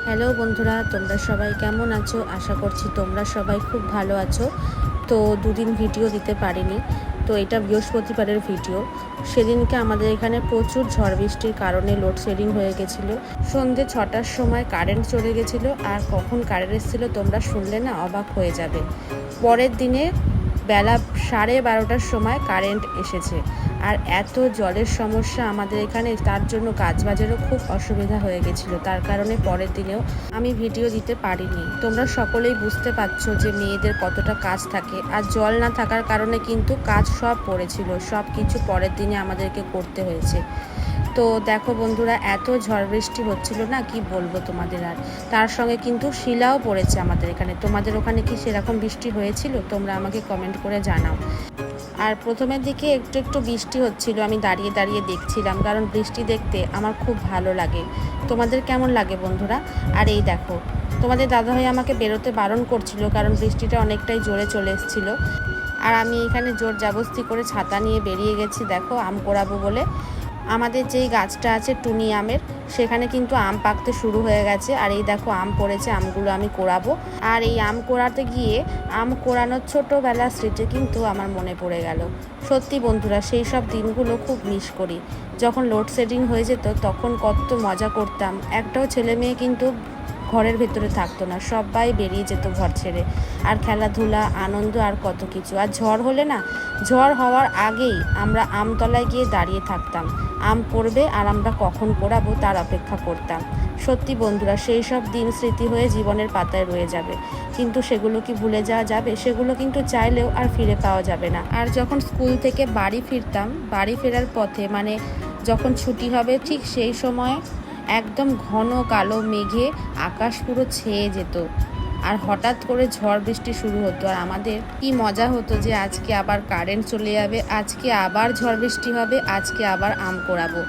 Hello বন্ধুরা, তোমরা সবাই কেমন আছো? আশা করছি তোমরা সবাই খুব ভালো আছো। তো দুদিন ভিডিও দিতে পারিনি, তো এটা বৃহস্পতিবারের ভিডিও। সেদিনকে আমাদের এখানে প্রচুর ঝড় বৃষ্টির কারণে লোডশেডিং হয়ে গেছিলো। সন্ধ্যে 6টার সময় কারেন্ট চলে গেছিলো, আর কখন কারেন্ট এসেছিলো তোমরা শুনলে না অবাক হয়ে যাবে। পরের দিনে বেলা 12:30টার সময় কারেন্ট এসেছে। আর এত জলের সমস্যা আমাদের এখানে, তার জন্য কাজবাজেরও খুব অসুবিধা হয়ে গেছিলো। তার কারণে পরের দিনেও আমি ভিডিও দিতে পারিনি। তোমরা সকলেই বুঝতে পারছো যে মেয়েদের কতটা কাজ থাকে, আর জল না থাকার কারণে কিন্তু কাজ সব পড়েছিল, সব কিছু পরের দিনে আমাদেরকে করতে হয়েছে। তো দেখো বন্ধুরা, এত ঝড় বৃষ্টি হচ্ছিল না, কি বলবো তোমাদের। আর তার সঙ্গে কিন্তু শিলাও পড়েছে আমাদের এখানে। তোমাদের ওখানে কি সেরকম বৃষ্টি হয়েছিল? তোমরা আমাকে কমেন্ট করে জানাও। আর প্রথমের দিকে একটু একটু বৃষ্টি হচ্ছিল, আমি দাঁড়িয়ে দাঁড়িয়ে দেখছিলাম, কারণ বৃষ্টি দেখতে আমার খুব ভালো লাগে। তোমাদের কেমন লাগে বন্ধুরা? আর এই দেখো, তোমাদের দাদাভাই আমাকে বেরোতে বারণ করছিল, কারণ বৃষ্টিটা অনেকটাই জোরে চলে এসেছিলো। আর আমি এখানে জোর জবরদস্তি করে ছাতা নিয়ে বেরিয়ে গেছি, দেখো আম কোড়াবো বলে। আমাদের যেই গাছটা আছে টুনি আমের, সেখানে কিন্তু আম পাকতে শুরু হয়ে গেছে। আর এই দেখো আম পড়েছে, আমগুলো আমি কোড়াবো। আর এই আম কোড়াতে গিয়ে আম কোড়ানোর ছোটোবেলার স্মৃতি কিন্তু আমার মনে পড়ে গেল। সত্যি বন্ধুরা, সেই সব দিনগুলো খুব মিস করি। যখন লোডশেডিং হয়ে যেত তখন কত মজা করতাম। একটাও ছেলে মেয়ে কিন্তু ঘরের ভেতরে থাকতো না, সবাই বেরিয়ে যেত ঘর ছেড়ে। আর খেলাধুলা, আনন্দ, আর কত কিছু। আর ঝড় হলে না, ঝড় হওয়ার আগেই আমরা আমতলায় গিয়ে দাঁড়িয়ে থাকতাম। আম পড়বে আর আমরা কখন পড়াবো তার অপেক্ষা করতাম। সত্যি বন্ধুরা, সেই সব দিন স্মৃতি হয়ে জীবনের পাতায় রয়ে যাবে। কিন্তু সেগুলো কি ভুলে যাওয়া যাবে? সেগুলো কিন্তু চাইলেও আর ফিরে পাওয়া যাবে না। আর যখন স্কুল থেকে বাড়ি ফিরতাম, বাড়ি ফেরার পথে মানে যখন ছুটি হবে ঠিক সেই সময় একদম ঘন কালো মেঘে আকাশ পুরো ছেয়ে যেত। আর হঠাৎ করে ঝড় বৃষ্টি শুরু হতো, আর আমাদের কি মজা হতো যে আজকে আবার কারেন্ট চলে যাবে, আজকে আবার ঝড় বৃষ্টি হবে, আজকে আবার আম কোড়াবো।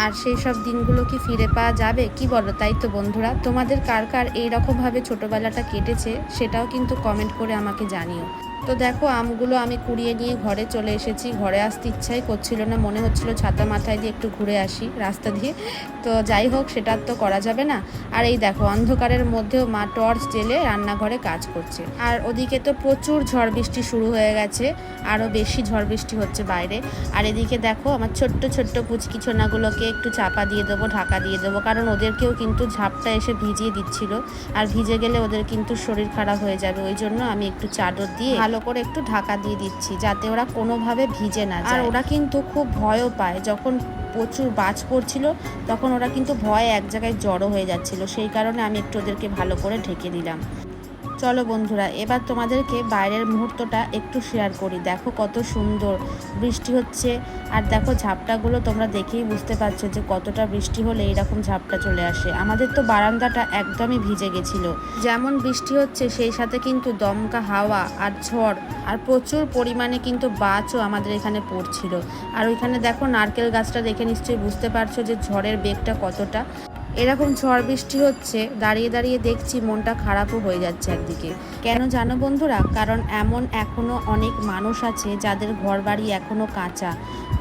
আর সেই সব দিনগুলো কি ফিরে পাওয়া যাবে? কি বলো? তাই তো বন্ধুরা, তোমাদের কার কার এইরকমভাবে ছোটোবেলাটা কেটেছে সেটাও কিন্তু কমেন্ট করে আমাকে জানিও। তো দেখো, আমগুলো আমি কুড়িয়ে নিয়ে ঘরে চলে এসেছি। ঘরে আসতে ইচ্ছাই করছিল না, মনে হচ্ছিল ছাতা মাথায় দিয়ে একটু ঘুরে আসি রাস্তা দিয়ে। তো যাই হোক, সেটা তো করা যাবে না। আর এই দেখো, অন্ধকারের মধ্যেও মা টর্চ জেলে রান্নাঘরে কাজ করছে। আর ওদিকে তো প্রচুর ঝড় বৃষ্টি শুরু হয়ে গেছে, আরও বেশি ঝড় বৃষ্টি হচ্ছে বাইরে। আর এদিকে দেখো, আমার ছোট্ট ছোট্ট পুচকি ছোনাগুলোকে একটু চাপা দিয়ে দেবো, ঢাকা দিয়ে দেবো, কারণ ওদেরকেও কিন্তু ঝাপটা এসে ভিজিয়ে দিচ্ছিল। আর ভিজে গেলে ওদের কিন্তু শরীর খারাপ হয়ে যাবে, ওই জন্য আমি একটু চাদর দিয়ে ভালো করে একটু ঢাকা দিয়ে দিচ্ছি, যাতে ওরা কোনোভাবে ভিজে না যায়। আর ওরা কিন্তু খুব ভয়ও পায়। যখন প্রচুর বাজ পড়ছিল তখন ওরা কিন্তু ভয়ে এক জায়গায় জড়ো হয়ে যাচ্ছিল, সেই কারণে আমি একটু ওদেরকে ভালো করে ঢেকে দিলাম। চলো বন্ধুরা, এবার তোমাদেরকে বাইরের মুহূর্তটা একটু শেয়ার করি। দেখো কত সুন্দর বৃষ্টি হচ্ছে। আর দেখো ঝাপটাগুলো তোমরা দেখেই বুঝতে পারছো যে কতটা বৃষ্টি হলে এরকম ঝাপটা চলে আসে। আমাদের তো বারান্দাটা একদমই ভিজে গেছিলো। যেমন বৃষ্টি হচ্ছে সেই সাথে কিন্তু দমকা হাওয়া আর ঝড়, আর প্রচুর পরিমাণে কিন্তু বাজও আমাদের এখানে পড়ছিল। আর ওইখানে দেখো নারকেল গাছটা দেখে নিশ্চয়ই বুঝতে পারছো যে ঝড়ের বেগটা কতটা। এরকম ঝড় বৃষ্টি হচ্ছে, দাঁড়িয়ে দাঁড়িয়ে দেখছি মনটা খারাপও হয়ে যাচ্ছে একদিকে। কেন জানো বন্ধুরা? কারণ এমন এখনও অনেক মানুষ আছে যাদের ঘর বাড়ি এখনও কাঁচা,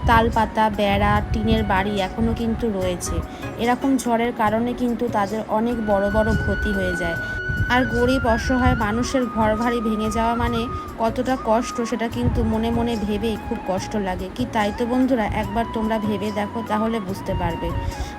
তালপাতা, বেড়া, টিনের বাড়ি এখনও কিন্তু রয়েছে। এরকম ঝড়ের কারণে কিন্তু তাদের অনেক বড় বড় ক্ষতি হয়ে যায়। আর গরিব অসহায় মানুষের ঘর বাড়ি ভেঙে যাওয়া মানে কতটা কষ্ট, সেটা কিন্তু মনে মনে ভেবেই খুব কষ্ট লাগে। কি তাই তো বন্ধুরা? একবার তোমরা ভেবে দেখো, তাহলে বুঝতে পারবে।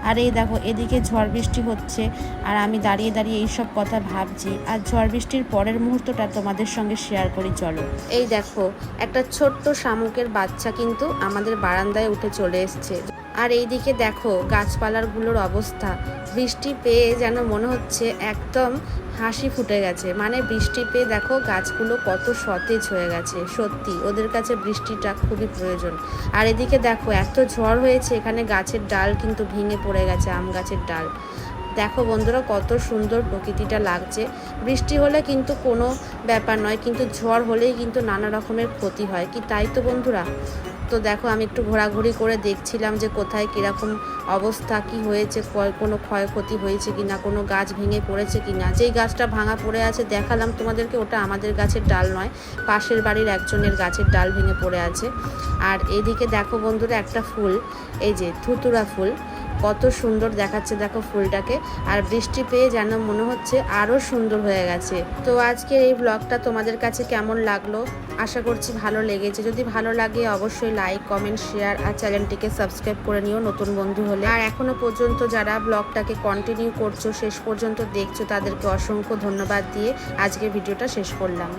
আর এই দেখো, এদিকে ঝড় বৃষ্টি হচ্ছে আর আমি দাঁড়িয়ে দাঁড়িয়ে এইসব কথা ভাবছি। আর ঝড় বৃষ্টির পরের মুহূর্তটা তোমাদের সঙ্গে শেয়ার করি, চলো। এই দেখো, একটা ছোট্ট শামুকের বাচ্চা কিন্তু আমাদের বারান্দায় উঠে চলে এসছে। আর এইদিকে দেখো গাছপালাগুলোর অবস্থা, বৃষ্টি পেয়ে যেন মনে হচ্ছে একদম হাসি ফুটে গেছে। মানে বৃষ্টি পেয়ে দেখো গাছগুলো কত সতেজ হয়ে গেছে। সত্যি ওদের কাছে বৃষ্টিটা খুবই প্রয়োজন। আর এদিকে দেখো এত ঝড় হয়েছে, এখানে গাছের ডাল কিন্তু ভেঙে পড়ে গেছে, আম গাছের ডাল। দেখো বন্ধুরা, কত সুন্দর প্রকৃতিটা লাগছে। বৃষ্টি হলে কিন্তু কোনো ব্যাপার নয়, কিন্তু ঝড় হলেই কিন্তু নানা রকমের ক্ষতি হয়। কি তাই তো বন্ধুরা? তো দেখো, আমি একটু ঘোরাঘুরি করে দেখছিলাম যে কোথায় কীরকম অবস্থা, কি হয়েছে, কোনো ক্ষয়ক্ষতি হয়েছে কি না, কোনো গাছ ভেঙে পড়েছে কি না। যেই গাছটা ভাঙা পড়ে আছে দেখালাম তোমাদেরকে, ওটা আমাদের গাছের ডাল নয়, পাশের বাড়ির একজনের গাছের ডাল ভেঙে পড়ে আছে। আর এদিকে দেখো বন্ধুরা, একটা ফুল, এই যে ধুতুরা ফুল, কত সুন্দর দেখাচ্ছে দেখো ফুলটাকে। আর বৃষ্টি পেয়ে যেন মনে হচ্ছে আরও সুন্দর হয়ে গেছে। তো আজকের এই ব্লগটা তোমাদের কাছে কেমন লাগলো? আশা করছি ভালো লেগেছে। যদি ভালো লাগে অবশ্যই লাইক, কমেন্ট, শেয়ার আর চ্যানেলটিকে সাবস্ক্রাইব করে নিও নতুন বন্ধু হলে। আর এখনো পর্যন্ত যারা ব্লগটাকে কন্টিনিউ করছো, শেষ পর্যন্ত দেখছো, তাদেরকে অসংখ্য ধন্যবাদ দিয়ে আজকের ভিডিওটা শেষ করলাম।